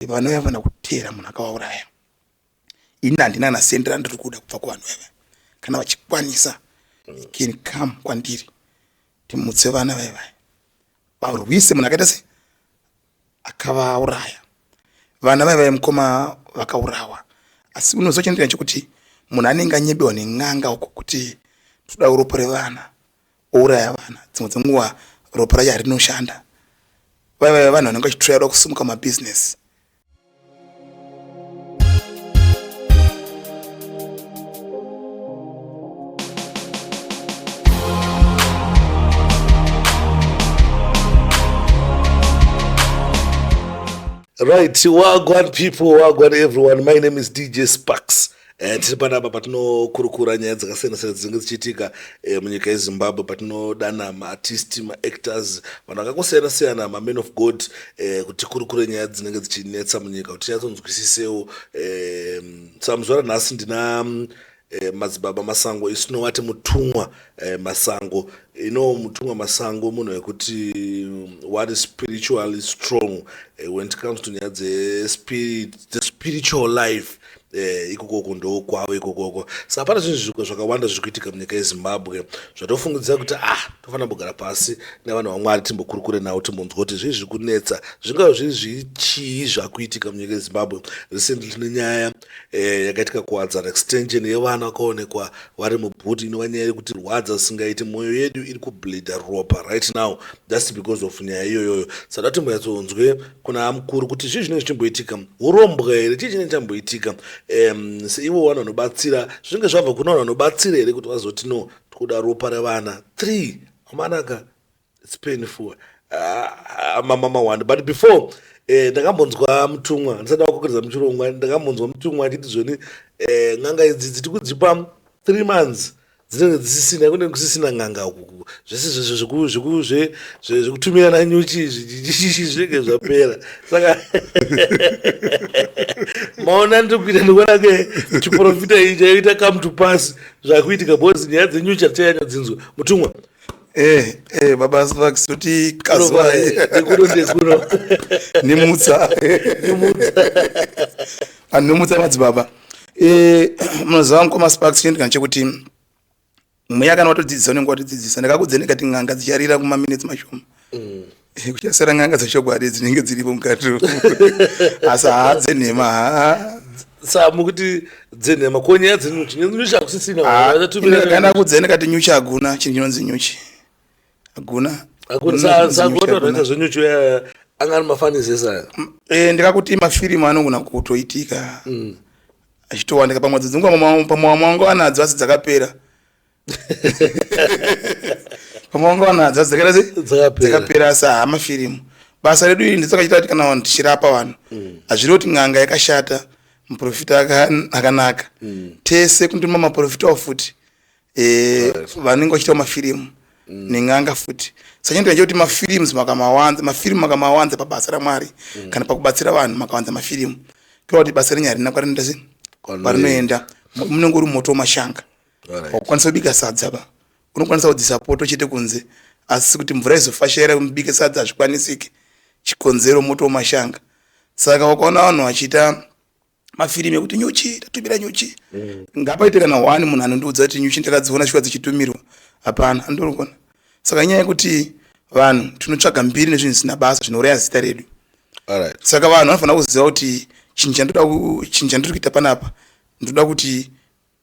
vana vavana kutera munhu akauraya. Ini handina nasendera ndiri kuda kubva kuvanhu vava. Kana vachikwanisa can come kwandiri timutse vana vava. Varwise munhu akaita sei akavauraya. Vana vava mukoma vakaurawa. Asi unozochenderera chekuti munhu anenge anyebewa nen'anga uko kuti toda ropa revana ouraya vana. Dzimwe dzenguva ropa racho harinoshanda. Vava vanhu vanenge vachitraira kusimuka mabhizinesi. Right, wagwan people, wagwan everyone. My name is DJ Sparks. Tiri panapa patinokurukura nyaya dzakasiyana-siyana dzinenge dzichiitika munyika yeZimbabwe, patinodana maartist, maactors, vanhu vakangosiyana-siyana, mamen of God, kuti kurukure nyaya dzinenge dzichinetsa munyika kuti tinyatsonzwisisewo. Samuzuva ranhasi ndina madzibaba Masango, isinowati mutumwa Masango. Mutumwa Masango munhu wekuti what is spiritually strong when it comes to nyaya the spiritual life. Ikokoko ndo kwavo ikokoko. Saka pana zvinhu zvakawanda zviri kuitika munyika yeZimbabwe zvatofungidzira kuti tofanira kugara pasi nevanhu vaMwari timbokurukure navo timbonzwa kuti zvii zviri kunetsa, zvingava zviri zvichii zvakuitika munyika yeZimbabwe. Recently tine nyaya yakaitika kuwadzana extension yevana vakaonekwa vari mubhuti, inova nyaya yekuti rwadza zisingaiti, mwoyo yedu iri kubleedha ropa right now just because of nyaya iyoyoyo. Saka timboyatsonzwe kuna mukuru kuti zvii zvinenge zvichimboitika, urombwa here, chii chinenge chamboitika. Seivo vanhu vanobatsira zvinenge zvabva kuna vanhu vanobatsira here kuti vazoti no toda ropa revana 3 amanaka. It's painful. Mama one. But before ndakambonzwa mutumwa, ndisada kukokeredza muchirongwa, ndakambonzwa mutumwa achiti zvoni n'anga idzi dziri kudzipa 3 months dzinenge dzisisina, kunenge kusisina n'anga uku, zvese zvekutumirana nyuchi zvinenge zvapera. Saka maona ndiri kuita ndikuona ke chiprofita ichi chaita come to pass zvakuitika, because nyaya dzenyuchi hatichanyanya dzinzwa. Mutumwa baba Sparks kuti kazwa ndekuno nimutsa nimutsa madzibaba. Munoziva mukoma Sparks chendikana chekuti mweya kana watodzidzisa unenge watodzidzisa. Ndakakudzeni kati n'anga dzicharira kumaminitsi mashoma. Kuchasara n'anga dzechokwadi dzinenge dziripo mukati. Asi dzenhema Saka mukuti dzenhema ko nyaya dzenyuchi hakusisina. Kana kudzeni kati nyuchi haguna chinhu chinonzi nyuchi. Haguna. Saka otoita zvenyuchi angari mafanizesa. Ndikakuti mafirimu anogona kutoitika achitowandika pamwe dzinguva pamwe anadzo asi dzakapera. Pamwe anadzo dzakapera asi mafirimu. Basa redu iri ndisakachita kuti kana vanhu tichirapa vanhu hazviri kuti n'anga yakashata muprofita akanaka. Tese kundima maprofitawo futi vanenge vachitawo mafirimu nen'anga futi. Sachendera chekuti mafirimu makamawanza pabasa raMwari kana pakubatsira vanhu makawanza mafirimu, kureva kuti basa renyu harina kwarinoenda sei kwarinoenda. Munenge uri moto wamashanga. Wakukwanisa kubika sadza unokwanisa kudzisapoto chete kunze, asi kuti mvura izofashera mubike sadza hazvikwanisiki, chikonzero moto wamashanga. Saka wakaona vanhu vachiita mafirimu ekuti nyuchi tatumira nyuchi, ngapaite kana 1 munhu anondiudza kuti nyuchi ndakadziona shuwa dzichitumirwa. Hapana, andorikona. Saka nyaya yekuti vanhu tinotsvaga mbiri nezvinhu zvisina basa zvinouraya zita redu. Saka vanhu vanofanira kuziva kuti chinhu chandiri kuita panapa ndoda kuti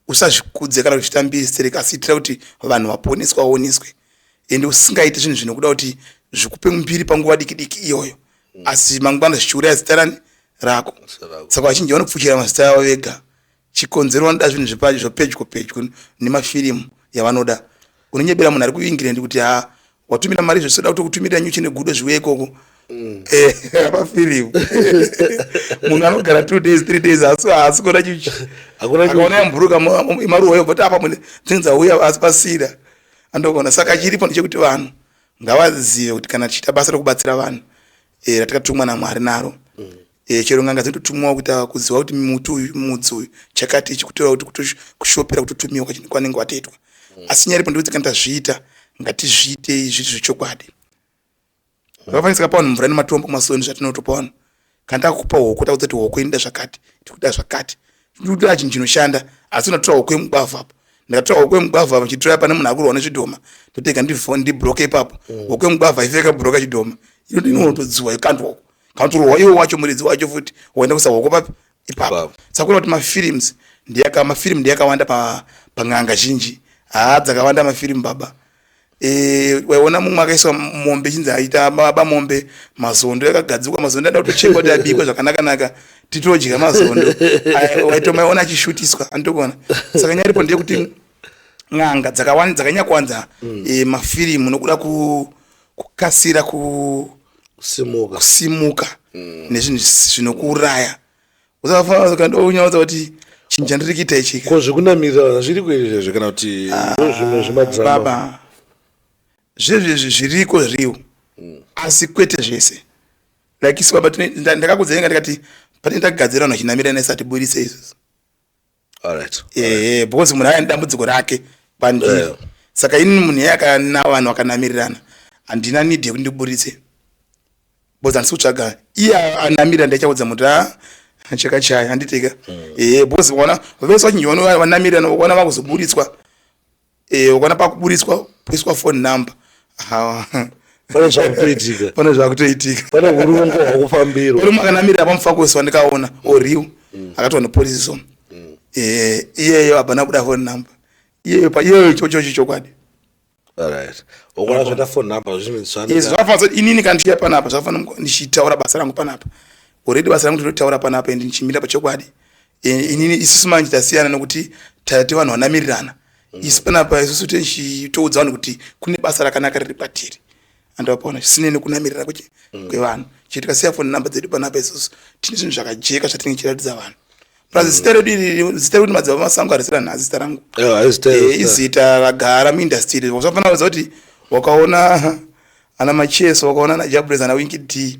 usazvikudze kana kuchita mbiri stereka, asi itira kuti vanhu vaponeswe vaoneswe, ende usingaiti zvinhu zvinokuda kuti zvikupe mbiri panguva diki iyoyo, asi mangwana zvichiuraya zita rako. Saka vazhinji vanopfuchira mazita avo vega. Chikonzero vanoda zvinhu zvopedyo nemafirimu yavanoda. Unonyebera munhu ari kuingirende kuti watumira mari zvosoda kuti kutumira nyuchi negudo zviwe ikoko. Mafirimu. Munhu anogara 2 days 3 days asi kuona nyuchi. Akaona yamburuka maruwa yobva apa munhu dzinenge dzauya asi pasira. Andogona. Saka chiripo ndechekuti vanhu ngavazive kuti kana tichiita basa rokubatsira vanhu ratakatumwa naMwari naro, chero n'anga dzinototumwawo kuita kuziva kuti mudzi uyu chakati ichi, kutora kuti kushopera kutotumiwa kwanenge watoitwa. Asi nyaripo ndikuti kana tazviita ngatizviite zviri zvechokwadi. Zvakafanira pa vanhu mvura nematombo kumasoni zvatinotopa vanhu. kana takupa huku taudza kuti huku inoda zvakati tikuda zvakati ndikutora chinhu chinoshanda asi unotora huku yemugwavha apo ndakatora huku yemugwavha apo chitora pane munhu akurwa nechidhoma totega ndibhuroke ipapo huku yemugwavha ifeka bhuroka chidhoma inotodziwa ikandwa kantorwa iwo wacho muridzi wacho futi waenda kusa huku papi ipapo saka kuona kuti mafilms mafilmu ndiyakawanda pang'anga zhinji dzakawanda mafilmu baba waiona mumwe akaiswa mombe chinzi aita baba mombe mazondo yakagadzikwa mazondo ada kutochekwa kuti abikwe zvakanaka titodya mazondo waitomaiona achishutiswa anditokuona saka nyaripo ndeyekuti ng'anga dzakanyakwanza mafirimu nokuda kukasira kusimuka nezvinhu zvinokuuraya usafanira ukandounyauza kuti chinhu chandiri kuita ichi ko zvekunamirira zviri kuizvezvo kana kuti zvimwe zvemadrama baba zvezvezvi zviriko zviriwo asi kwete zvese like isu baba ndakakudzenga ndikati patine takagadzira vanhu vachinamira nesati budise izvozvo because munhu aya nedambudziko rake pandiri saka ini munhu yakana vanhu vakanamirirana handina need yekuti ndiburitse because handisi kutsvaga iye anamirira ndichaudza muti chakachaya handiteka because vona vese vachinjona vanamirirana vakaona vakuzoburitswa vakaona pakuburitswa poiswa phone number pane zvakutoitika pane zvakutoitika pane urungo hwakufambirwa uri makanamirira pamufakosi wandikaona oriwo akatwa nepolisi iyeyo hapana kuda phone number iyeyo chochochi chokwadi ukona zvaita phone number zvakafanira inini kandichiya panapa zvakafanira ndichitaura basa rangu panapa already basa rangu ndinotaura panapa ende ndichimira pachokwadi inini isusu manje tasiyana nokuti tate vanhu vanamirirana isi panapa isusu tichitoudza vanhu kuti kune basa rakanaka riri patiri andopaona zvisine nekunamirira kwevanhu chiti tikasiya phone number dzedu panapa isusu tine zvinhu zvakajeka zvatinenge tichiratidza vanhu plus zita redu madzibaba masango harisira nhasi zita rangu izita ragara muindastry usafanira kuziva kuti wakaona ana macheso wakaona ana jabres ana winki d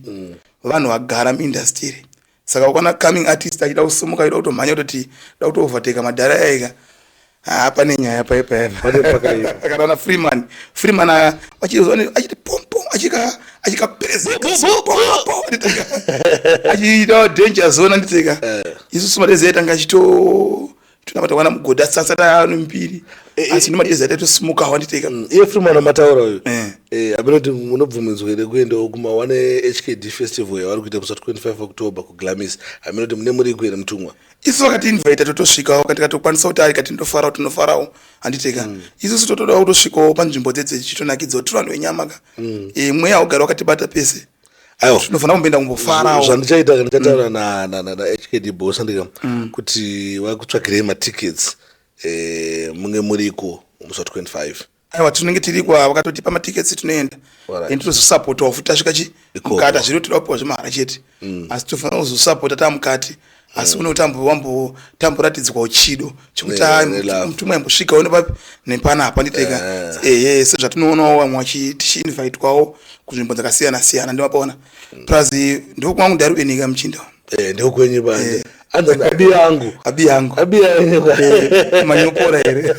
vanhu vagara muindastry saka wakaona coming artist achida kusimuka achida kutomhanya kutoti da kutoovhateka madhara aika pane nyaya paipakana freeman achiti pompom achikaperezekaachitawo danger zone anditeka isusu madezi aitanga achitotonabata wana mugodha sasata ano mbiri asi nomadezi aita tosimukawo anditeka iye freeman amataura uyu aminoti munobvumidzwa here kuendawo kuma1 hkd festival yavari kuita musa 25 october kuglamis aminoti mune muri kuhere mutumwa isusu vakatiinvita totosvikawo katika tokwanisa kuti ari kati tinofarawo handiteka isusu totodawo kutosvikawo panzvimbo dzedze chitonakidzawo tiri vanhu venyamaka mweya ugara wakatibata pese tinofanira kumboenda kumbofarawo zvandichaita ndichataura nahkd boss andika kuti vakutsvagirei matickets munge muriko musa 25 aiwa tinenge tiriko vakatotipa matickets tinoenda ende tozosapotawo futi tasvika mukati hazviri kuti todakupiwa zvemahara chete asi tofanira kuzosapota tamukati asi une tamboratidzwawo chido chokuti mutumwa yambosvika unepapi nepanapa nditeka sezvatinoonawo vamwe tichiinvitwawo kunzvimbo dzakasiyana-siyana ndimapaona plus ndokwangu ndari ubenika muchinda ndokwenyu banje abi yangu manyopora here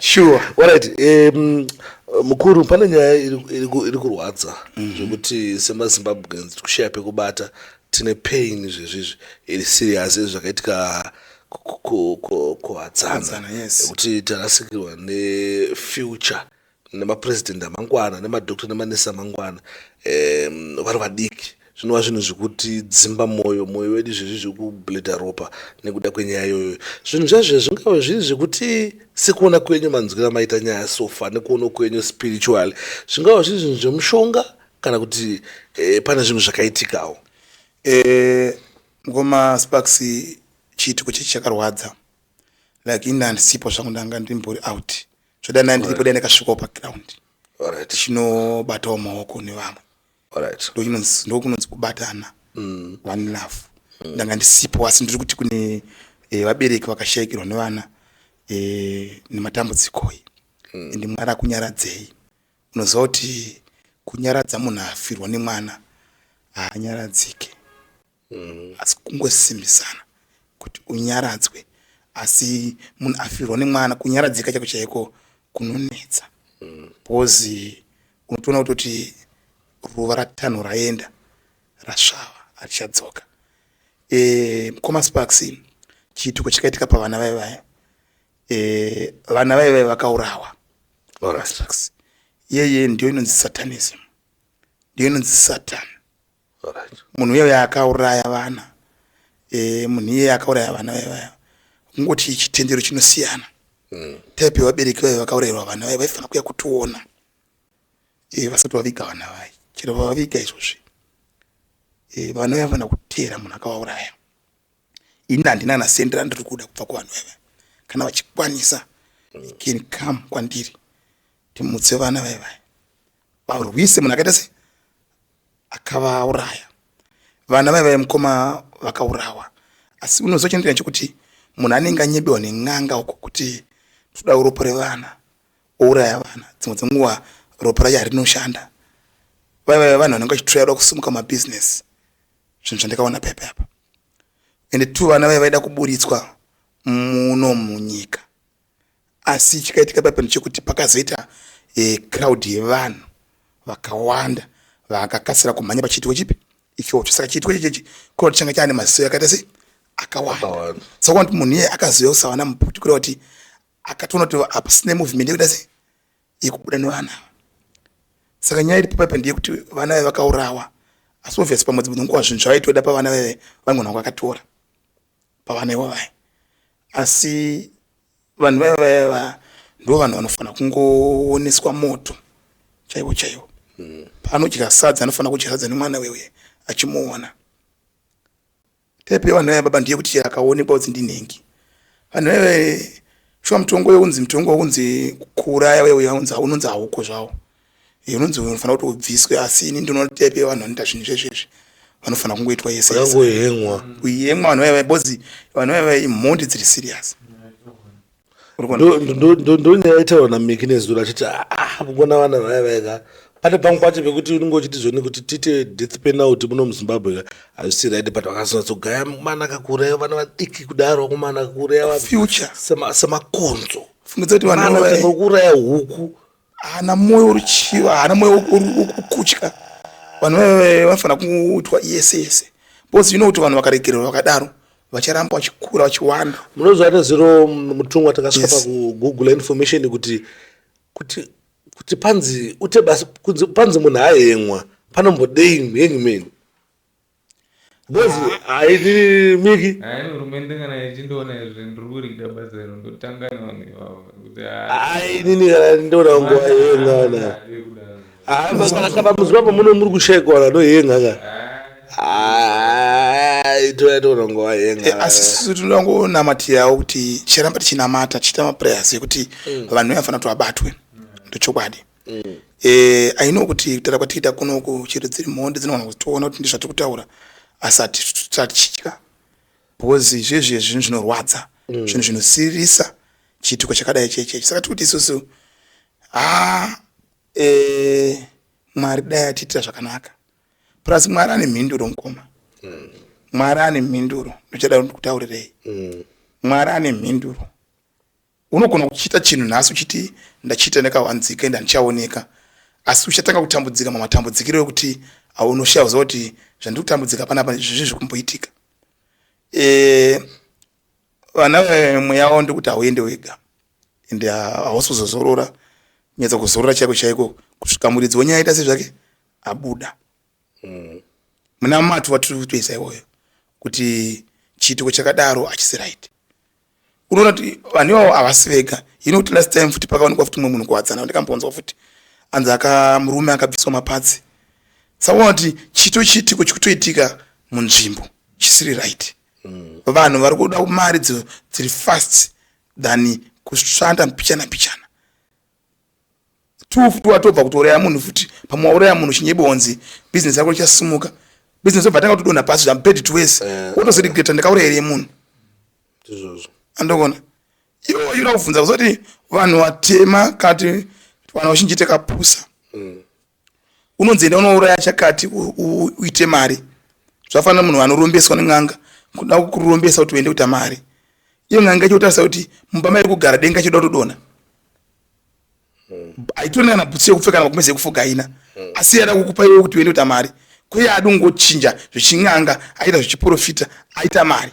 sure alright mukuru pane nyaya iri kurwadza zvekuti semazimbabweans tiri kushaya pekubata tine pain zvezvizvi iri serious zvakaitika kuwadzana kuti tarasikirwa nefuture nemapresident amangwana nemadokta nemanesi amangwana vari vadiki zvinova zvinhu zvekuti dzimba mwoyo wedu zvezvizvi kubhledha ropa nekuda kwenyaya iyoyo zvinhu zvazvo zvingava zviri zvekuti sekuona kwenyu manzwira maita nyaya sofa nekuona kwenyu spiritually zvingava zviri zvinhu zvemushonga kana kuti pane zvinhu zvakaitikawo ngoma sparks chiitiko chechi chakarwadza like ini handisipo zvangu ndanga ndimbori out zvodana ndiripo dai ndakasvikawo paground chinobatawo maoko nevamwe ndokunonzi kubatana one love ndanga ndisipo asi ndiri kuti kune vabereki vakashayikirwa nevana nematambudzikoi ende mwari akunyaradzei unoziva kuti kunyaradza munhu afirwa nemwana haanyaradzike asi kungosimbisana kuti unyaradzwe asi munhu afirwa nemwana kunyaradzika chako chaiko kunonetsa because unotoona kutoti ruva ratanho raenda rasvava hatichadzoka. Mukoma Sparks chituko chakaitika pavana vaivaya, vana vaivaya vakaurawa. Sparks yeye ndio inonzi satanism, ndio inonzi Satan. Munhu yeye akauraya vana, munhu yeye akauraya vana vaivaya. Kungoti chitendero chinosiyana. Tepe vabereki vaivaya vakaurayirwa vana vaivaya vaifana kuuya kutiona vasati vaviga vana vai. Chero vaviga izvozvi vana vaifana kuteera munhu akavauraya. Ini handina nasendera ndiri kuda kubva kuvanhu vaivaya. Kana vachikwanisa can come kwandiri timutse vana vaivaya varwise munhu akaita sei akavauraya. Vana vaivaya mukoma vakaurawa, asi unozochenderera chekuti munhu anenge anyebewa nen'anga uko kuti toda ropa revana ouraya vana. Dzimwe dzenguva ropa racho harinoshanda. Vaivaya vanhu vanenge vachitiraira kusimuka mabhizinesi, zvinhu zvandakaona pepe apa. Ende tu vana vaivaya vaida kuburitswa muno munyika, asi chikaitika pepe ndechekuti pakazoita crowd yevanhu vakawanda vakakasira kumhanya pachituko chipi ichocho. Saka chituko ichi kuti changa chane maziso akaita sei akawanda. Saka kuti munhu iye akaziva kusawana muputi kureva kuti akatoona kuti hapasina movement yekuita sei yekubuda nevana. Saka nyaya iripo pepe ndeyekuti vana vaivaya vakaurawa, asi obviously pamwe dzimwe nguva zvinhu zvavaitoda pavana vaivaya vangona vakatora pavana ivavaya. Asi vanhu vaivaya ndo vanhu vanofana kungooneswa moto chaiwo chaiwo. Paanodya sadza anofana kudya sadza nemwana wewe achimuona. Tepe vanhu vaivaya baba ndiye kuti akaonekwa kuti ndinhengi. Vanhu vaivaya shwa mutongo unzi kuuraya wewe unonzi hauko zvavo. Unonzi unofana kuti ubviswe, asi ini ndinoona tepe vanhu vanoita zvinhu izvezvi vanofana kungoitwa yese. Kuhemwa vanhu vaivaya bozi vanhu vaivaya imhondi dziri serious. Ndonyaya itaura namiki nezuro achiti kukona vana vaivaya pane pamwe pacho pekuti unenge uchitizvoni kuti tiite death penalty muno muZimbabwe hazvisi right, but vakazotsogaya mana akakuraya vana vadiki kudaro kumana akakuraya future semakonzo. Fungidza kuti vanhu vakuraya huku hana mwoyo uruchiva, hana mwoyo ukutya. Vanhu vanofana kuitwa yese bosi kuti vanhu vakaregererwa vakadaro vacharamba vachikura vachiwanda. Munozva nezero mutumwa takasvika pakugoogle information kuti panzi ute basi panzi munhu aemwa panombodei hangman bozi haidi miki hurumende kana ichindoona izvi ndiri kurida basa iro ndotanga nevanhu ivavo kuti nini kana ndinoona nguva yengana kana muZimbabwe muno muri kushayikwa nohenga toona nguva yenga. Asi tinoda ngonamatirawo kuti chiramba tichinamata tichiita maprayers ekuti vanhu vafana kuti vabatwe. Ndochokwadi. I know kuti kutaura kwatiita kunoku chero dziri mhondi dzinogona kutiona kuti ndizvatiri kutaura asi tichitya because izvezvi zvinhu zvinorwadza, zvinhu zvinosirisa chituko chakadai chechechi. Saka tikuti isusu Mwari dai atiitira zvakanaka. Plus Mwari ane mhinduro mukoma. Mwari ane mhinduro. Ndochada kutaurirei. Mwari ane mhinduro. Unogona kuchita chinhu nhasi uchiti ndachiita ndakawanzika ende handichaoneka, asi uchatanga kutambudzika mamatambudzikiro ekuti aunoshaudza kuti zvandiri kutambudzika panapa zvizvi kumboitika. Vana mweya wavo ndekuti hauende wega ende hausi kuzozorora, nyedza kuzorora chaiko chaiko kusvika muridzi wenyaya ita sezvake abuda. Muna matu watiri kutoisa iwoyo kuti chituko chakadaro hachisi right. Unoona kuti vanhu ivavo havasi vega. Kuti last time futi pakaonekwa futi mumwe munhu kuwadzana ndakambonzwa futi anzi murume akabviswa mapatsi. Saka kuti chituko chikutoitika munzvimbo chisiri right. Vanhu vari kuda mari dziri fast than kushanda mpichana. Futi watobva kutouraya munhu futi pamwe wauraya munhu chinyebonzi business yako ichasimuka. Business yobva tanga kutodonha pasi zvamupedi twese wotozoregreta ndakaurayire munhu. Andogona iwo ira kubvunza kuzoti vanhu vatema kati vanhu vazhinji takapusa. Unonzi enda unouraya chakati uite mari. Zvafanana munhu anorombeswa nen'anga kuda kurombesa kuti uende kuita mari. Iyo n'anga ichotarisa kuti mumba mairi kugara denga choda kutodonha. Aitori kana bhutsu yekupfeka kana makumezi ekufuga haina, asi yada kukupa iwe kuti uende kuita mari kuye adungochinja zvichin'anga aita zvichiprofita aita mari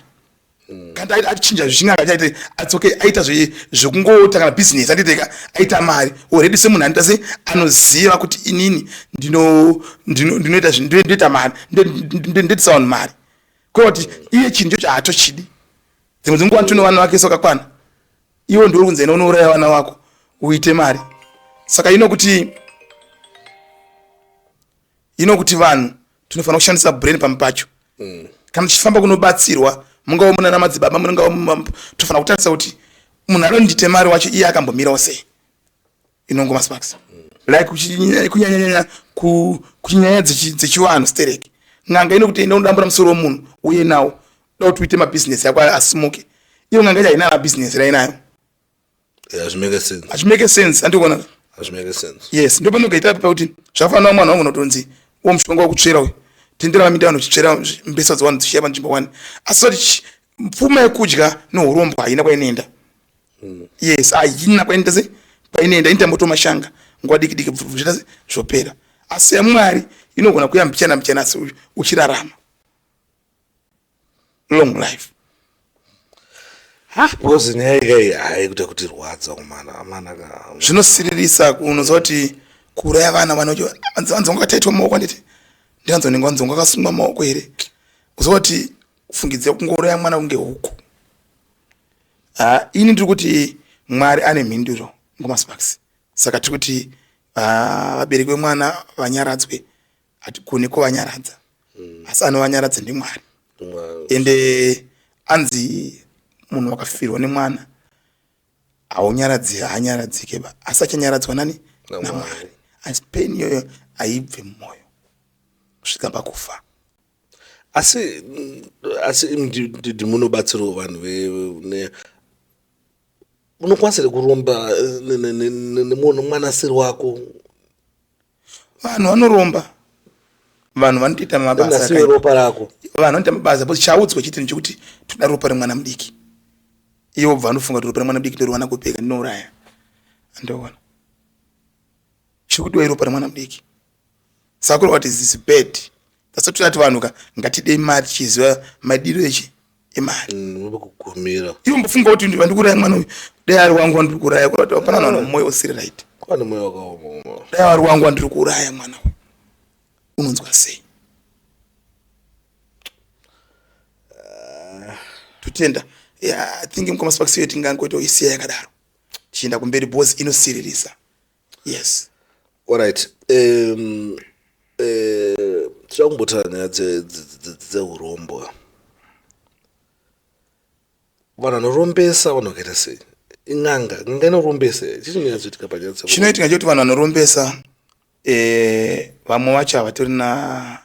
kandi achinja zvichin'anga chaite atsoke aita zvekungota kana business anditeka aita mari already semunhu anoita se anoziva kuti inini ndinoita mari ndinoitisa vanhu mari kuti iye chinhu chocho haatochidi dzimwe dzenguva tino vana vake sokakwana iwo ndiuri kunzena unouraya vana vako uite mari saka inokuti vanhu tinofanira kushandisa brain pamupacho kana tichifamba kunobatsirwa mungava muna namadzibaba munongava tofanira kutarisa kuti munhu anondite mari wacho iye akambomirawo sei inongoma sparks like kunyanyanya kunyanya dzechivanhu stereki ng'anga inokuti enda undambura musoro womunhu uye nawo da kuti uite mabhizinesi yako asimuke iyo ng'anga icho haina mabhizinesi rainayo hazvimeke sense andikuona yes ndo panogaita pakuti zvakafanira mwana wangu notonzi womushonga wekutsvera uyu tendera vaminda vanhu uchitsvera mbesa dzavanhu dzichiya panzvimbo 1 asi kuti pfuma yekudya nourombo haina kwainoenda yes haina kwainoenda se kwainoenda initambotomashanga nguva diki diki zvita zvopera asi yamwari inogona kuya mbichana asi uchirarama long life because nyaya haikuita kuti rwadza kumana zvinosiririsa kunozva kuti kuuraya vana vanocho vanzonga kataitwa maoko anditi ndianzonenga vanzonga akasungwa maoko here kuzova kuti kufungidzira kungouraya mwana kunge huku ini ndiri kuti mwari ane mhinduro ngomasparks saka tiri kuti vabereki vemwana vanyaradzwe hatikoni kuvanyaradza asi anovanyaradza ndimwari ende anzi munhu wakafirwa nemwana haanyaradzike asi achanyaradzwa nani namwari asi peni iyoyo haibve mumwoyo kusvika pakufa asi ndimunobatsirawo vanhu unokwanisire kuromba nemwanasiri wako vanhu vanoromba vanhu vanotoita mabasa ropa rako vanhu vanoita mabasa but chaudzwa chiti nechekuti toda ropa remwana mudiki iwo bva anofunga kuti ropa remwana mudiki ndorwana kupeka ndinouraya andoona chikuti ropa remwana mudiki saka kuri what is bad tasati ati vanhu ngatidei mari tichiziva madiro emari kugumira iwo mbofunga kuti vandikuraya mwana uyu dai ari wangu wandiri kuraya kurati hapana vanhu vane mwoyo usiri right kwane mwoyo wakaoma dai ari wangu wandiri kuraya mwana uyu unonzwa sei tutenda I think mkomasparks yetu tingangoita isiya yakadaro tichienda kumberi because inosiririsa yes alright tichakumbotara nyaya dzeurombo vanhu vanorombesa vanhu vakaita sei ing'anga inorombesa chichinyazoitika panyaya chinoitika chekuti vanhu vanorombesa vamwe vacho havatori na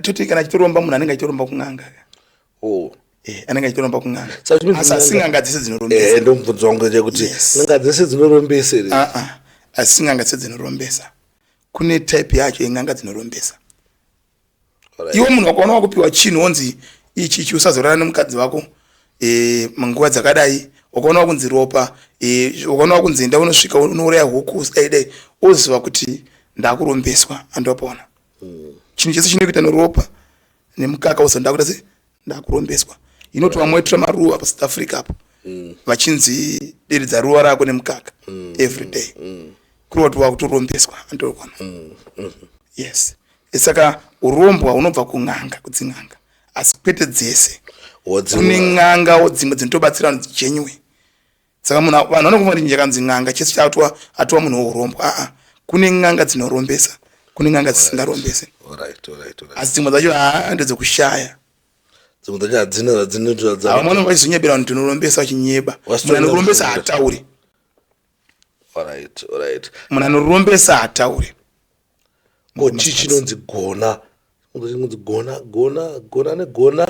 toti kana chitoromba munhu anenge achitoromba kung'anga anenge achitoromba kung'anga asi ng'anga dzese dzinorombesa ndomubvunzo wangu chekuti ng'anga dzese dzinorombesa asi ng'anga dzese dzinorombesa kune type yacho yeng'anga dzinorombesa iwo munhu wakaona wakupiwa chinhu wonzi ichi usazorana nemukadzi wako munguva dzakadai wakaona wakunzi ropa wakaona wakunzi enda unosvika unouraya huku dai oziva kuti ndakurombeswa andopaona chinhu chese chinokuita neropa nemukaka uzo ndakuita se ndakurombeswa inoti vamwe tora maruva pasouth africa apo vachinzi deredza ruva rako nemukaka every day kuri kuti wakutorombeswa andokona yes saka urombo hunobva kung'anga kudzing'anga asi kwete dzese kune ng'angawo dzimwe dzinotobatsira vanhu dzichenywe saka vanhu vanokuva ndinje kanzi ng'anga chese atova munhu wourombo kune ng'anga dzinorombesa kune ng'anga dzisingarombese asi dzimwe dzacho ndedzekushaya vamwe vachizonyebera vanhu tinorombesa vachinyeba munhu anorombesa hatauri munhu anorombesa hatauri chii chinonzi gona negona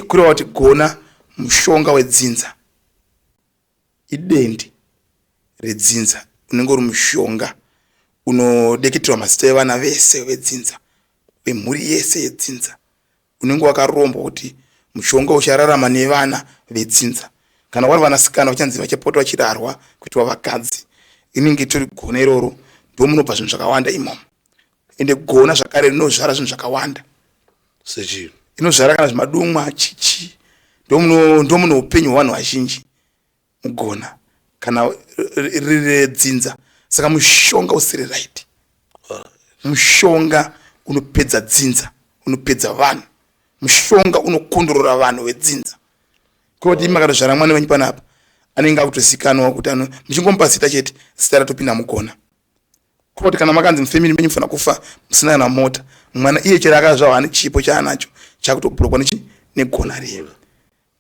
kureva kuti gona mushonga wedzinza idendi redzinza unenge uri mushonga unodeketerwa mazita evana vese vedzinza vemhuri yese yedzinza unenge wakarombwa kuti mushonga uchararama nevana vedzinza kana vari vanasikana vachanzi vachapota vachirarwa kuitwa vakadzi inenge itori gona iroro ndo munobva zvinhu zvakawanda imomo ende gona zvakare rinozvara zvinhu zvakawanda Sechi. inozvara kana zvimadumwa chichi ndomuno upenyu hwavanhu vazhinji mugona kana riri dzinza saka mushonga usiri right mushonga unopedza dzinza unopedza vanhu mushonga unokondorora vanhu vedzinza kuti makatozvara mwana wenyu panapa anenge akutozikanwa kuti muchingomupa zita chete zita ratopinda mugona kuti kana makanzi mufamily menyu mufana kufa musina kana mota mwana iye chero akazvawa ane chipo chaanacho chakutoburokwa negona riye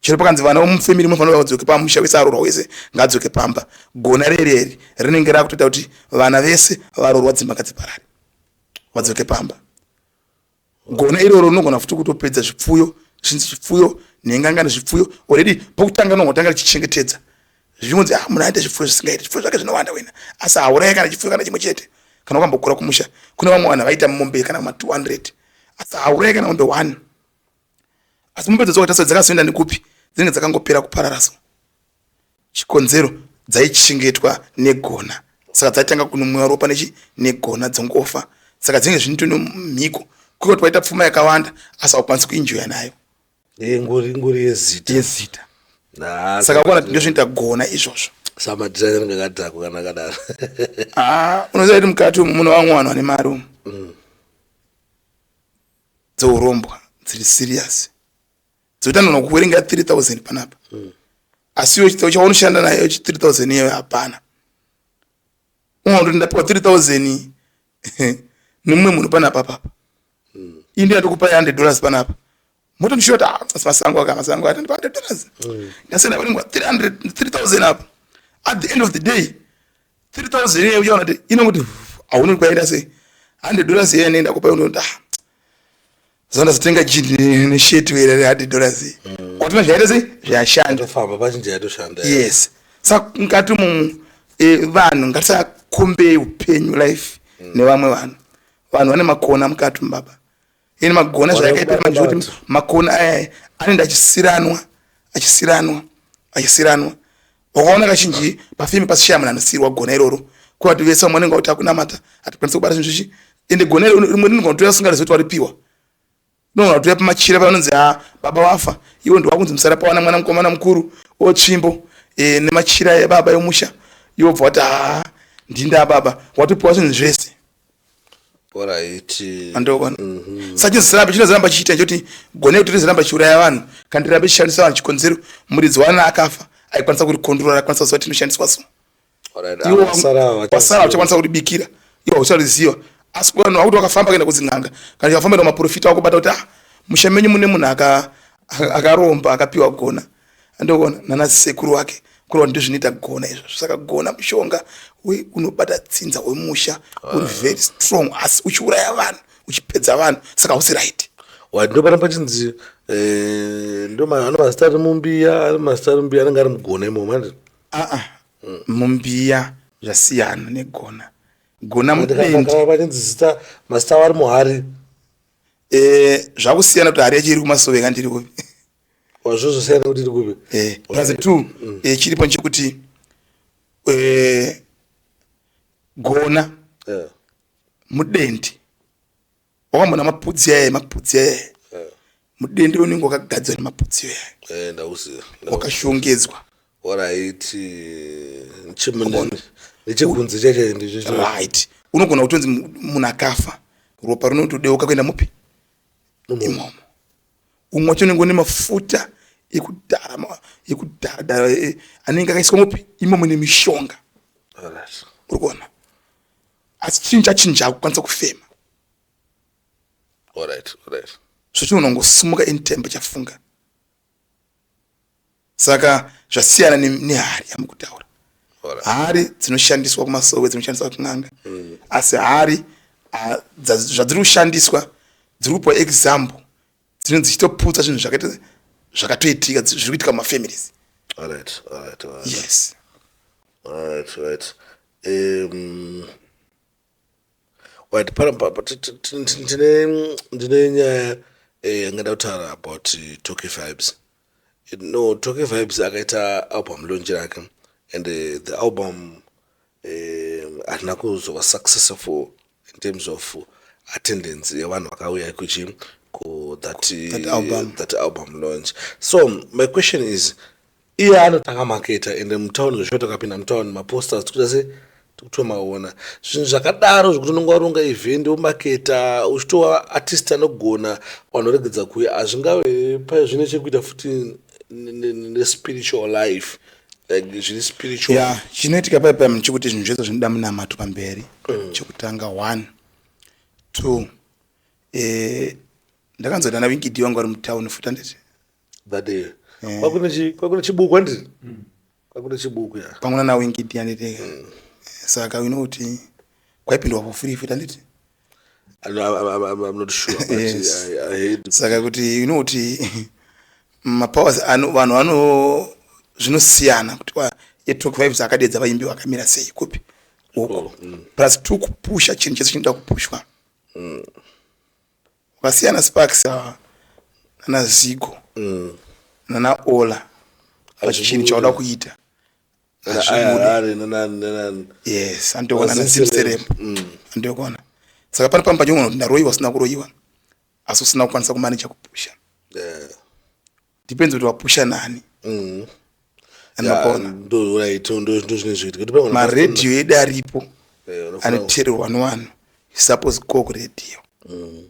chero pakanzi vana vomufamily munofanira vadzoke pamusha wese arorwa wese ngaadzoke pamba gona rereri rinenge rakutoita kuti vana vese varorwa dzimba ngadziparare vadzoke pamba gona iroro rinogona futi kutopedza zvipfuyo zvinzi zvipfuyo nengangani zvipfuyo already pakutanga nongotanga richichengetedza zvinonzi munhu aita zvipfuyo zvisingaiti zvipfuyo zvake zvinowanda wena asi hauraya kana chipfuyo kana chimwe chete kana ukambokura kumusha kune vamwe vanhu vaita mombe kana ma200 asi hauraya kana mombe 1 asi mombe dzodzokataso dzakazoenda nekupi dzinenge dzakangopera kupararaso chikonzero dzaichengetwa negona saka dzaitanga kunomwiwa ropa negona dzongofa saka dzinenge zvinito nemhiko kuti waita pfuma yakawanda asi haukwanisi kuinjoya nayo nguri yezita saka kuona kuti ndozvinoita gona izvozvo samadhizaini ngakadhako kana kadaro unoziva kuti mukati umu muno vamwe vanhu vane mari umu dzourombwa dziri serious dzotanona kuwerenga 3000 panapa asi iwe chaunoshanda nayo 3000 iyoyo hapana unoona kuti ndapiwa 3000 nemumwe munhu panapa papa ii ndinatokupa $100 panapa motondishuwa kuti masango atandipa $100 ndasenda panengwa 3000 apa at the end of the day 3000 iye uchaona kuti inongoti haunoti kwaenda sei $100 iye nenda kupa unoti zonda zotenga jini nesheti were $100 watina zvaita sei zvashanda famba pachinje yatoshanda yes saka mukati vanhu ngatisakombe upenyu life nevamwe vanhu vane makona mukati mubaba ine magona zvakaita manjoti makona aya anenda achisiranwa wakaona kazhinji pafimi pasishaya munhu anosiyirwa gona iroro kuti vese vamwe vanenge kuti akunamata hatikwanisa kubata zvinhu zvichi ende gona rimwe rinogona kutoya sungarizoti waripiwa nogona kutoya pamachira pavanonzi baba wafa iwo ndiwakunzi musara pawana mwana mukomana mukuru otsvimbo nemachira ebaba yomusha iwo bva wati ndinda baba watopiwa zvinhu zvese andokona saka chinozoramba chiita nchoti gona kuti rizoramba chiuraya vanhu kandi rirambe chishandisa vanhu chikonzero muridzi wana akafa aikwanisa kurikondorora akwanisa kuziva kuti inoshandiswa so wasara uchakwanisa kuribikira iwo hauchariziva asi vanhu vakuti wakafamba kuenda kudzin'anga kana wakafamba enda maprofita wakubata kuti musha menyu mune munhu akaromba akapiwa gona andokona nanasekuru wake kurova ndizvinoita gona izvozvo saka gona mushonga unobata dzinza wemusha uri very strong asi uchiuraya vanhu uchipedza vanhu saka hausi right ndopana pachinzi ndo mazita ari mumbiya mazita ari mumbiya anenge ari mugona imomo mumbiya zvasiyana negona gona mudendi pachinzi zita mazita vari muhari zvakusiyana kuti hari yacho iri kumasoveka ndiri kupi wazvozosiyana kuti iri kupi plus 2 chiripo nchekuti gona mudendi wakambona mapudzi ayaye mudendi unenge wakagadzwa nemapudzi ayaye wakashongedzwa nechekunze chacho right unogona kutonzi munhu akafa ropa rinotodeuka kuenda mupi imomo umwe wacho unenge une mafuta ekudhara anenge akaiswa mupi imomo nemishonga uri kuona asi chinja kukwanisa kufema zvochiunongosimuka intembe chafunga saka zvasiyana nehari yamukutaura hari dzinoshandiswa kumasowe dzinoshandiswa kun'anga asi hari zvadziri kushandiswa dziri kupa example dzinenge dzichitoputsa zvinhu zvakatoitika zviri kuitika mumafamilies yes ndine nyaya yangada kutaura about Toki Vibes. Toki Vibes akaita album launch rake and the album harina kuzova successful in terms of attendance yevanhu vakauya kuchi that album launch. So my question is, iye anotanga maketa ende mutauni zveshoto kapinda mutauni maposters tikuita se tikutomaona zvinhu zvakadaro zvekuti unonge waronga event womaketa uchitova artist anogona vanoregedza kuuya hazvingave zvine chekuita futi nespiritual life like zviri spiritual. Yeah, chinoitika paipai chekuti zvinhu zvese zvinoda munamato pamberi. Chekutanga 1 2 ndakanzwa na wingidi wangu ari mutauni futa nditi that day kwakune chibuku anditi kwakune chibuku ya pamwe na wingidi anditi saka unokuti kwaipindwa pofuri futa nditi I'm not sure but yes. I heard saka kuti unokuti mapowers vanhu zvinosiyana kuti yetalk vibes akadedza vaimbi vakamira sei kupi uko plus 2 kupusha chinhu chese chinoda kupushwa vakasiyana Sparks nana Zigo nana Ola pachinhu chauda kuita yes andokona na Simserem andokona saka pana pamba chongo ndaroiwa sina kuroiwa asi usina kukwanisa kumanage kupusha depends kuti wapusha nani ndo right ndo zvine zviitika maradio edu aripo anoteererwa nevanhu suppose go kuradio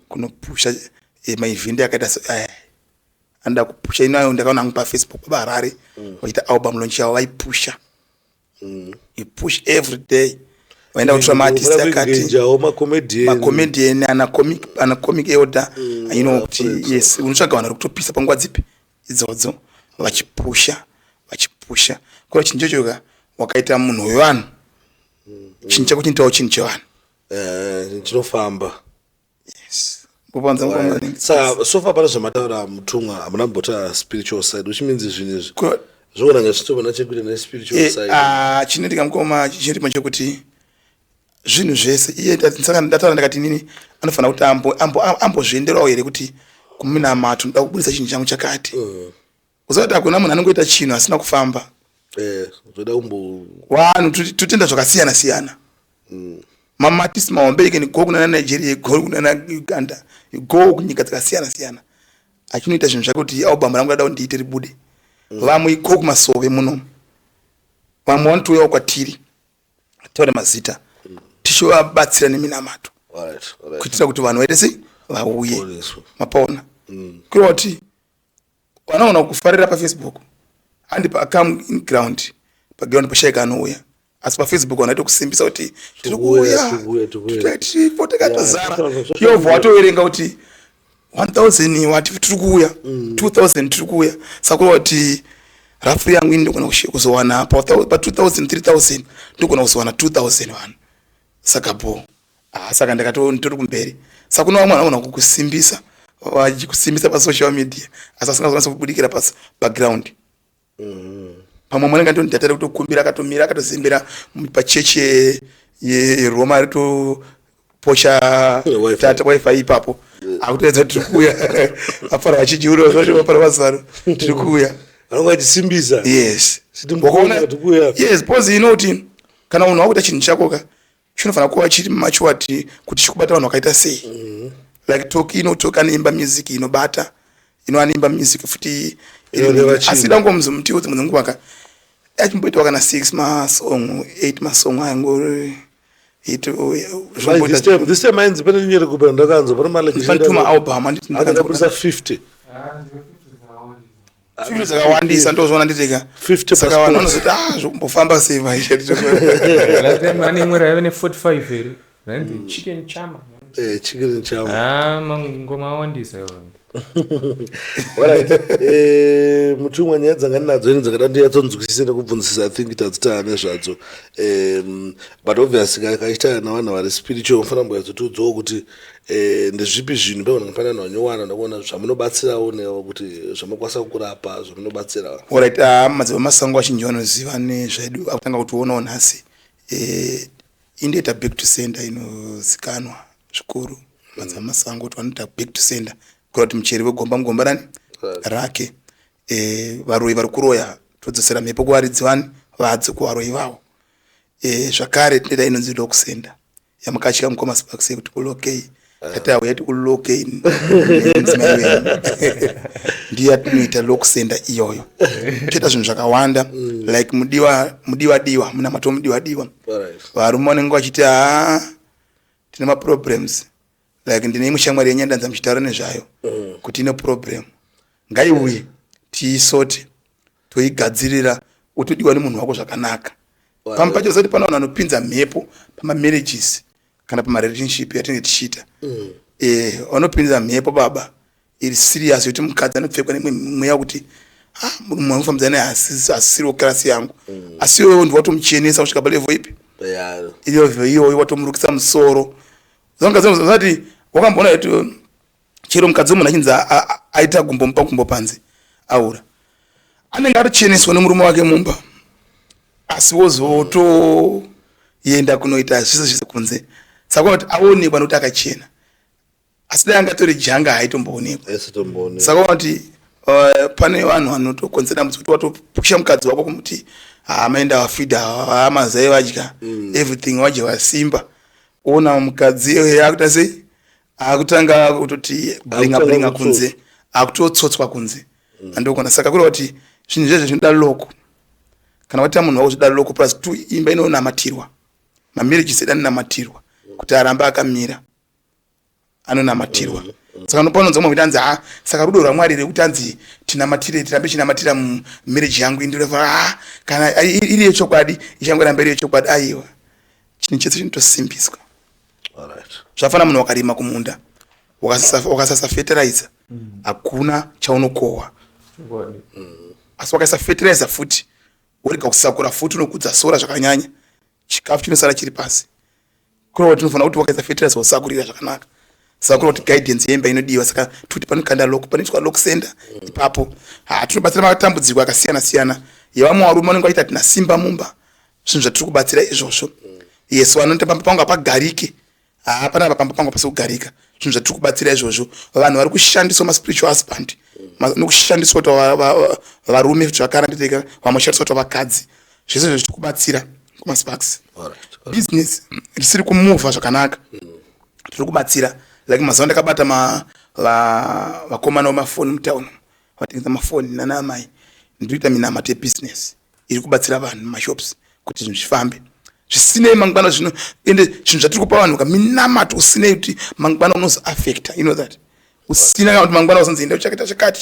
kunopusha maevhenti akaita aya anoda kupusha inayo ndakaona hangu pafacebook vaharare vachiita album launch yavo vaipusha you push every day vaenda kutora maartist akati macomedian ana comic elder kuti yes unotsvaga vanhu vari kutopisa panguva dzipi idzodzo vachipusha kora chinhu chochoka wakaita munhu wevanhu chinhu chakuchinitawo chinhu chevanhu chinofamba. yes saka so far pana zvamataura mutumwa hamuna mbota spiritual side which means zvinhu izvi zvoona ngazvitova chekuita nespiritual side. chinoitika mukoma chinoitika chekuti zvinhu zvese iye saka ndataura ndakati nini anofanira kuti ambozvienderawo here kuti kumunamato ndoda kubudisa chinhu changu chakati uzati hakuna munhu anongoita chinhu asina kufamba zvoda kumbo vanhu totenda zvakasiyana siyana mamatisi mahombe ikeni go kuna Nigeria go kuna Uganda go kunyika dzakasiyana siyana achinoita zvinhu zvakuti album rangu rada kundiite ribude vamwe iko kumasove muno vamwe vanotouyawo kwatiri taure mazita tichivabatsira neminamato kuitira kuti vanhu vaite sei vauye mapaona kureva kuti vanaona kufarira pafacebook handi paakam in ground paground pashaika anouya asi pafacebook vanaita kusimbisa kuti tiri kuuya takatozara yobva watoverenga kuti 1000 wati tiri kuuya 2000 tiri kuuya saka kureva kuti rafuri yangu ini ndogona kuzowana pa 2000 3000 ndogona kuzowana 2000 vanhu saka saka ndakatori kumberi saka kuna vamwe vanogona kukusimbisa vachikusimbisa pasocial media asi asingazokwanisa kubudikira background pamwe mwanenge ndonditatare kutokumbira akatomira akatozembera pachechi yeroma ritoposha tata wifi ipapo akutoedza tiri kuuya apara vachijiura zvacho vapara mazaro tiri kuuya vanonga vachisimbisa yes yes pose inoti kana munhu wakuita chinhu chakoka chinofanira kuva chiri machwati kuti chikubata vanhu vakaita sei like talk inotoka neimba music inobata inoanemba music futi asi dangomzo mutiudze munhu ngwaka achimboita kana 6 masong 8 masong angori this time ainzi pane nyere kupa ndakanzo pane malekituma album anditi ndakanza 50 zvinhu zvakawandisa ndozvona nditeka 50 saka vanhu vanozoti zvokumbofamba sei mane imwe raive ne45 here randi chicken chama chicken chama mangoma awandisa mutumwa nyaya dzanga ndinadzo ini dzakada ndiyatsonzwisisa nekubvunzisisa I think tadzita nezvadzo but obviously kaita navanhu vari spiritual mufana mboyatsotiudzawo kuti ndezvipi zvinhu pavana panana vanyowana ndakuona zvamunobatsirawo newo kuti zvamakwanisa kurapa zvamunobatsirawo alright madzimba masango achinji vanoziva nezvedu akutanga kutionawo nhasi indoita back to center inozikanwa zvikuru madzimba masango kuti vanoita back to center kura kuti mucheri wegomba rani rake varoi vari kuroya todzosera mhepo kuvaridzivani vadzi kuvaroi vavo zvakare tinoita inonzi dokusenda yamakachika mukoma Sparks kuti okay tati auya tikulokeni ndiye atinoita lokusenda iyoyo toita zvinhu zvakawanda like mudiwa muna mato mudiwa varume vanenge vachiti tine maproblems like ndine mushamwari yenyandanza muchitaura nezvayo kuti ine problem ngaiuye tiisote toigadzirira utodiwa nemunhu wako zvakanaka pamwe pacho zati pana vanhu vanopinza mhepo pamamarriages kana pamarelationship yatinenge tichiita vanopinza mhepo baba iri serious yokuti mukadzi anopfekwa nemweya wekuti munhu anofambisa naye asisiri wokarasi yangu asi iwewe ndiwatomuchenesa kusvika palevo ipi iyoyo watomurukisa musoro zati wakamboona kuti chero mukadzi wemunhu achinzi aita gumbomupa gumbo panze aura anenge atocheneswa nemurume wake mumba asi wozotoenda kunoita zvese kunze saka kuti aonekwa nokuti akachena asi dai angatori janga haitomboonekwa saka kuti pane vanhu vanotokonzera dambudziko kuti watopusha mukadzi wako kumuti maenda wafidha amazai vadya everything vadya wasimba ona mukadzi akuita sei akutanga kutoti blinga kunze akutotsotswa kunze andokona saka kuri kuti zvinhu zvezvo zvinoda loko kana waita munhu wako zvinoda loko plus 2 imba inonamatirwa mamarriages edu anonamatirwa kuti aramba akamira anonamatirwa saka unopanonza mumwe kuti anzi saka rudo rwamwari rekuti anzi tirambe chinamatira mumarriage yangu indoreva kana iri yechokwadi ichangoramba iri yechokwadi aiwa chinhu chese chinotosimbiswa zvafana munhu wakarima kumunda wakasasa fertilizer hakuna chaunokohwa asi wakaisa fertilizer futi urega kusakura futi unokudza sora zvakanyanya chikafu chinosara chiri pasi kurova tinofanira kuti wakaisa fertilizer usakurira zvakanaka saka kurova kuti guidance yemba inodiwa saka tuti panokanda loko panoitwa lokusenda ipapo tinobatsira matambudziko akasiyana-siyana yevamwe varume vanenge vaita tina simba mumba zvinhu zvatiri kubatsira izvozvo yesu vanoti pamba pangu hapagarike panapa pamba pangu hapasi kugarika zvinhu zvatiri kubatsira izvozvo vanhu vari kushandiswa maspiritual husband nokushandiswa kuti varume zvakaranditeka vamwe shandiswa kuti vakadzi zvese zvitiri kubatsira kumasparks business risiri kumuvha zvakanaka tiri kubatsira like mazuva ndakabata vakomana vemafoni mutauni vatengesa mafoni nanaamai ndinoita minamato yebusiness iri kubatsira vanhu mumashops kuti zvinhu zvifambe zvisinei mangwana zvino ende zvinhu zvatiri kupa vanhu kaminamato usinei kuti mangwana unozoaffecta you know that usina kana kuti mangwana uzonzi enda chakati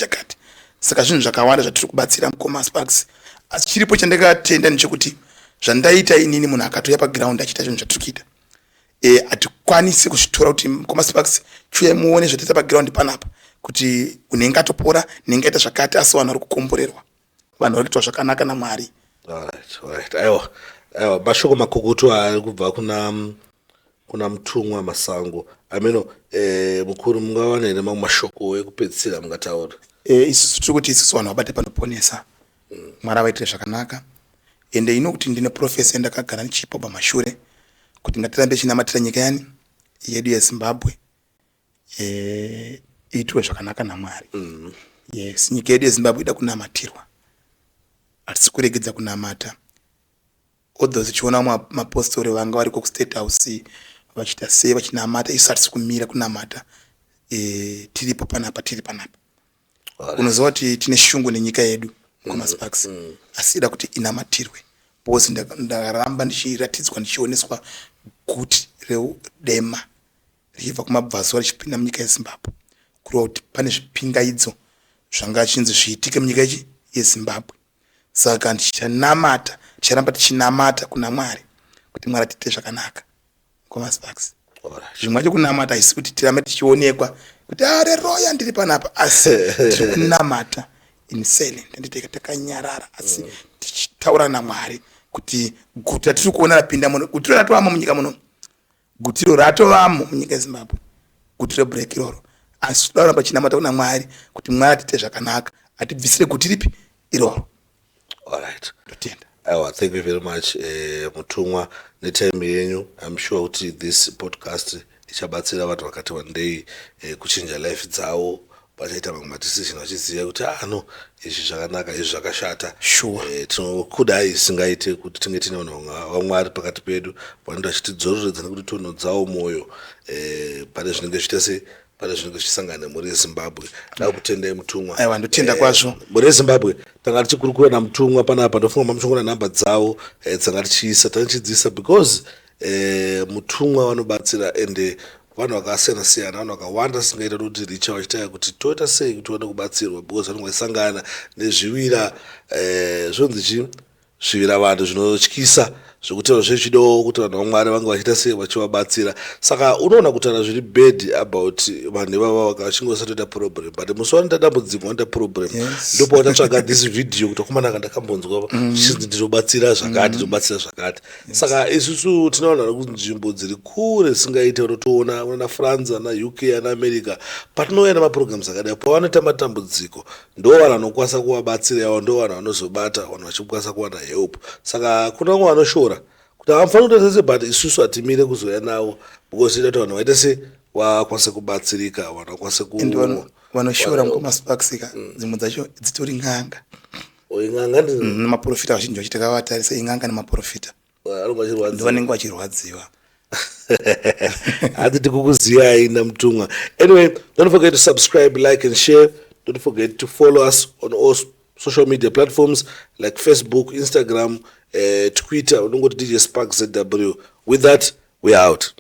saka zvinhu zvakawanda zvatiri kubatsira mukomasparks asi chiripo chandakatenda ndechekuti zvandaita inini munhu akatoya paground achiita zvinhu zvatiri kuita hatikwanisi kuzvitora kuti mukomasparks chiuya muone zvataita paground panapa kuti unenge atopora nenga aita zvakati asi vanhu vari kukomborerwa vanhu vari kuitwa zvakanaka naMwari. Alright. Aiwa mashoko makukutu ari kubva kuna Mutumwa Masango ameno mukuru mungawana ere mamwe mashoko ekupedzisira mungataura isusu tiri kuti isusu vanhu vabate panoponesa Mwari avaitire zvakanaka ende inokuti ndine profesa yandakagara ndichipa pamashure kuti ngatirambe chinamatira nyika yani yedu yeZimbabwe iitwe zvakanaka naMwari. Yes, nyika yedu yeZimbabwe ida kunamatirwa hatisi kuregedza kunamata although tichiona mapostori vanga variko kustate house vachita sei vachinamata isu hatisi kumira kunamata tiripo panapa unoziva kuti tine shungu nenyika yedu kumasparks asi ida kuti inamatirwe because ndakaramba ndichiratidzwa ndichioneswa guti reudema richibva kumabvazuva richipinda munyika yeZimbabwe kureva kuti pane zvipingaidzo zvanga chinzi zviitike munyika yeZimbabwe saka ndichanamata ticharamba tichinamata kuna Mwari kuti Mwari atiite zvakanaka kumasparks. Zvimwe zvacho kunamata haisi kuti tirambe tichionekwa kuti reroya ndiri panapa asi tiri kunamata in silent nditeka takanyarara asi tichitaura naMwari kuti guti ratiri kuona rapinda muno guti ratovamo munyika muno guti iro ratovamo munyika yeZimbabwe guti rebreak iroro asi tidaura pachinamata kuna Mwari kuti Mwari atiite zvakanaka atibvisire guti ripi iroro. Alright. Thank you very much Mutumwa netime yenyu. I'm sure kuti this podcast ichabatsira vanhu vakati wandei kuchinja life dzavo vachaita mamwe madecision vachiziva kuti no izvi zvakanaka izvi zvakashata. Sure. Tinokudai singaite kuti tinge tine vanhu vamwari pakati pedu vanenge vachitidzoreredza nekuti tonhodzawo mwoyo pane zvinenge zviita sei pane zvinenge zvichisangana nemhuri yeZimbabwe. Ndava kutendai mutumwa. Aiwa, ndotenda kwazvo. Mhuri yeZimbabwe tanga tichikurukura namutumwa panapa ndofunga mamushongona nhamba dzawo dzanga tichiisa tanichidzisa because mutumwa vanobatsira ende vanhu vakasiyana siyana vanhu vakawanda singaita kuti richa vachitaya kuti toita sei kuti tione kubatsirwa because vanenge vachisangana nezvivira zvonzi chii zvivira vanhu zvinotyisa zvokutaura zvezvido kuti vanhu vamwari vange vachiita sei vachivabatsira. Saka unoona kutaura zviri bad about vanhu ivava vachingosatoita problem but musi wanoita dambudziko wanoita problem ndopa watatsvaga this video kuti akomana kandakambonzwa chinzi ndinobatsira zvakati ndinobatsira zvakati. Saka isusu tinoona nzvimbo dziri kure singaite unotoona una France na UK na America patinouya namaprograms akadai pavanoita matambudziko ndo vanhu vanokwanisa kuvabatsira yavo ndo vanhu vanozobata vanhu vachikwanisa kuwana help. Saka kuna vamwe vanoshora kuti havafani kuita sese but isusu hatimire kuzoya navo because ita kuti vanhu vaita se vakwanise kubatsirika vanhu vakwanise vanoshora mukomaspaksika dzimwe dzacho dzitori ng'anga ing'anga nemaprofita vazhinji vachiita vatarisa ing'anga nemaprofita ndo vanenge vachirwadziwa. Hati tikukuziyai namutumwa. Anyway, don't forget to subscribe, like and share. Don't forget to follow us on all social media platforms like Facebook, Instagram, Twitter. Don't go to DJ Sparks ZW. With that, we're out.